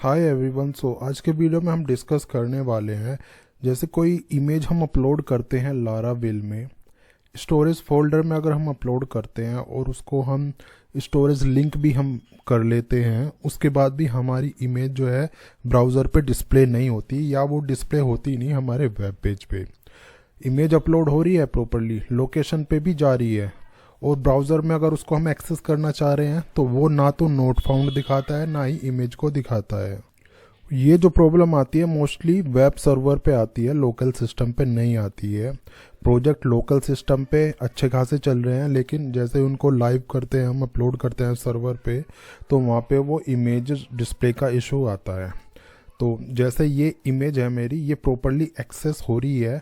Hi everyone. आज के video में हम डिस्कस करने वाले हैं, जैसे कोई इमेज हम अपलोड करते हैं लारावेल में, स्टोरेज फोल्डर में अगर हम अपलोड करते हैं और उसको हम स्टोरेज लिंक भी हम कर लेते हैं, उसके बाद भी हमारी इमेज जो है ब्राउज़र पे डिस्प्ले नहीं होती या वो डिस्प्ले होती नहीं हमारे वेब पेज पे। इमेज अपलोड हो रही है प्रॉपरली, लोकेशन पे भी जा रही है, और ब्राउज़र में अगर उसको हम एक्सेस करना चाह रहे हैं तो वो ना तो नोट फाउंड दिखाता है ना ही इमेज को दिखाता है। ये जो प्रॉब्लम आती है मोस्टली वेब सर्वर पे आती है, लोकल सिस्टम पे नहीं आती है। प्रोजेक्ट लोकल सिस्टम पे अच्छे खासे चल रहे हैं, लेकिन जैसे उनको लाइव करते हैं, हम अपलोड करते हैं सर्वर पे, तो वहाँ पे वो इमेज डिस्प्ले का इशू आता है। तो जैसे ये इमेज है मेरी, ये प्रॉपरली एक्सेस हो रही है,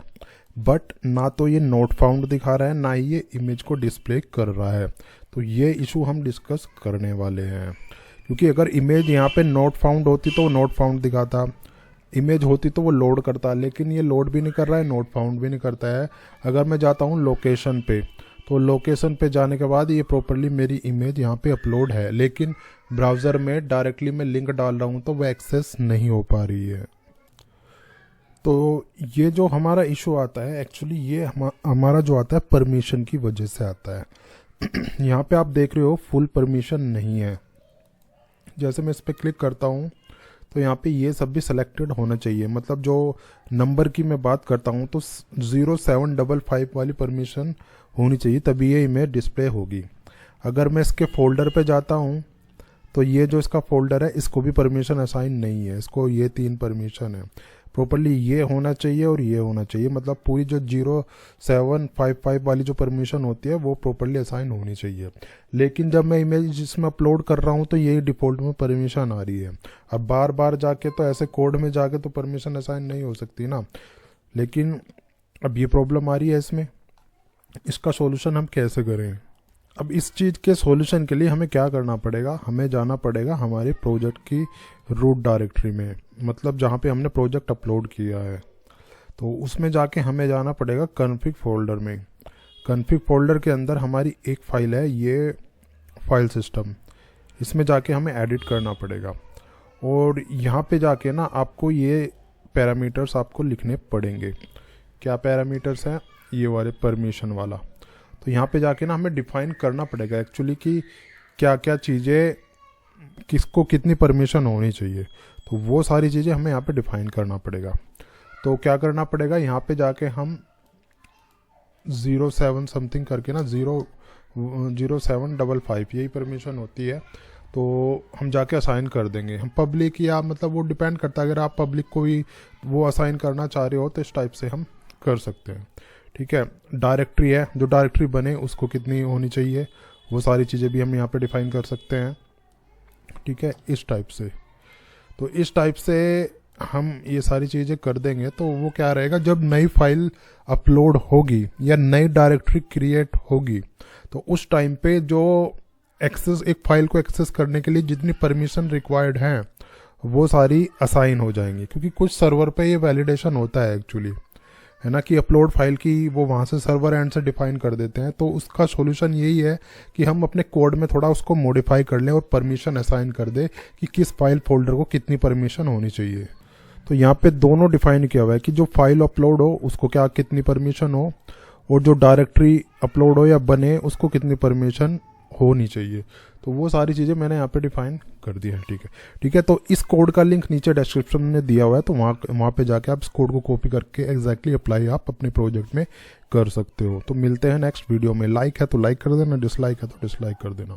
बट ना तो ये नोट फाउंड दिखा रहा है ना ही ये इमेज को डिस्प्ले कर रहा है। तो ये इशू हम डिस्कस करने वाले हैं, क्योंकि अगर इमेज यहाँ पे नोट फाउंड होती तो वो नोट फाउंड दिखाता, इमेज होती तो वो लोड करता, लेकिन ये लोड भी नहीं कर रहा है, नोट फाउंड भी नहीं करता है। अगर मैं जाता हूँ लोकेशन पे, तो लोकेशन पे जाने के बाद ये प्रॉपरली मेरी इमेज यहाँ पे अपलोड है, लेकिन ब्राउज़र में डायरेक्टली मैं लिंक डाल रहा हूँ तो वो एक्सेस नहीं हो पा रही है। तो ये जो हमारा इशू आता है, एक्चुअली ये हमारा जो आता है परमिशन की वजह से आता है। यहाँ पे आप देख रहे हो फुल परमिशन नहीं है। जैसे मैं इस पर क्लिक करता हूँ तो यहाँ पे ये सब भी सिलेक्टेड होना चाहिए, मतलब जो नंबर की मैं बात करता हूँ तो 0755 वाली परमिशन होनी चाहिए, तभी ये इमेज डिस्प्ले होगी। अगर मैं इसके फोल्डर पे जाता हूँ तो ये जो इसका फोल्डर है इसको भी परमिशन असाइन नहीं है, इसको ये 3 परमिशन है। प्रॉपरली ये होना चाहिए और ये होना चाहिए, मतलब पूरी जो 0755 वाली जो परमिशन होती है वो प्रॉपरली असाइन होनी चाहिए। लेकिन जब मैं इमेज जिसमें अपलोड कर रहा हूँ तो ये डिफ़ॉल्ट में परमिशन आ रही है। अब बार बार जाके तो ऐसे कोड में जाके तो परमिशन असाइन नहीं हो सकती ना, लेकिन अब ये प्रॉब्लम आ रही है इसमें। इसका सॉल्यूशन हम कैसे करें? अब इस चीज़ के सॉल्यूशन के लिए हमें क्या करना पड़ेगा, हमें जाना पड़ेगा हमारे प्रोजेक्ट की रूट डायरेक्टरी में, मतलब जहाँ पे हमने प्रोजेक्ट अपलोड किया है, तो उसमें जाके हमें जाना पड़ेगा कॉन्फ़िग फोल्डर में। कॉन्फ़िग फोल्डर के अंदर हमारी एक फ़ाइल है, ये फाइल सिस्टम, इसमें जाके हमें एडिट करना पड़ेगा। और यहाँ पे जाके ना आपको ये पैरामीटर्स आपको लिखने पड़ेंगे। क्या पैरामीटर्स हैं? ये वाले परमिशन वाला। तो यहाँ पे जाके ना हमें डिफाइन करना पड़ेगा एक्चुअली कि क्या क्या चीज़ें, किसको कितनी परमिशन होनी चाहिए, तो वो सारी चीज़ें हमें यहाँ पे डिफाइन करना पड़ेगा। तो क्या करना पड़ेगा, यहाँ पे जाके हम 07 समथिंग करके ना 0755 यही परमिशन होती है, तो हम जाके असाइन कर देंगे। हम पब्लिक या मतलब वो डिपेंड करता है, अगर आप पब्लिक को भी वो असाइन करना चाह रहे हो तो इस टाइप से हम कर सकते हैं। ठीक है, डायरेक्टरी है, जो डायरेक्टरी बने उसको कितनी होनी चाहिए, वो सारी चीज़ें भी हम यहाँ पे डिफाइन कर सकते हैं। ठीक है, इस टाइप से। तो इस टाइप से हम ये सारी चीज़ें कर देंगे तो वो क्या रहेगा, जब नई फाइल अपलोड होगी या नई डायरेक्टरी क्रिएट होगी तो उस टाइम पे जो एक्सेस, एक फाइल को एक्सेस करने के लिए जितनी परमिशन रिक्वायर्ड हैं वो सारी असाइन हो जाएंगी, क्योंकि कुछ सर्वर पे ये वैलिडेशन होता है एक्चुअली, है ना, कि अपलोड फाइल की वो वहाँ से सर्वर एंड से डिफाइन कर देते हैं। तो उसका सॉल्यूशन यही है कि हम अपने कोड में थोड़ा उसको मॉडिफाई कर लें और परमिशन असाइन कर दे कि किस फाइल फोल्डर को कितनी परमिशन होनी चाहिए। तो यहाँ पे दोनों डिफाइन किया हुआ है कि जो फाइल अपलोड हो उसको क्या कितनी परमिशन हो, और जो डायरेक्टरी अपलोड हो या बने उसको कितनी परमिशन होनी चाहिए। तो वो सारी चीज़ें मैंने यहाँ पे डिफाइन कर दी है। ठीक है, तो इस कोड का लिंक नीचे डिस्क्रिप्शन में दिया हुआ है, तो वहाँ पे जाके आप इस कोड को कॉपी करके एग्जैक्टली अप्लाई आप अपने प्रोजेक्ट में कर सकते हो। तो मिलते हैं नेक्स्ट वीडियो में। लाइक है तो लाइक कर देना, डिसलाइक है तो डिसलाइक कर देना।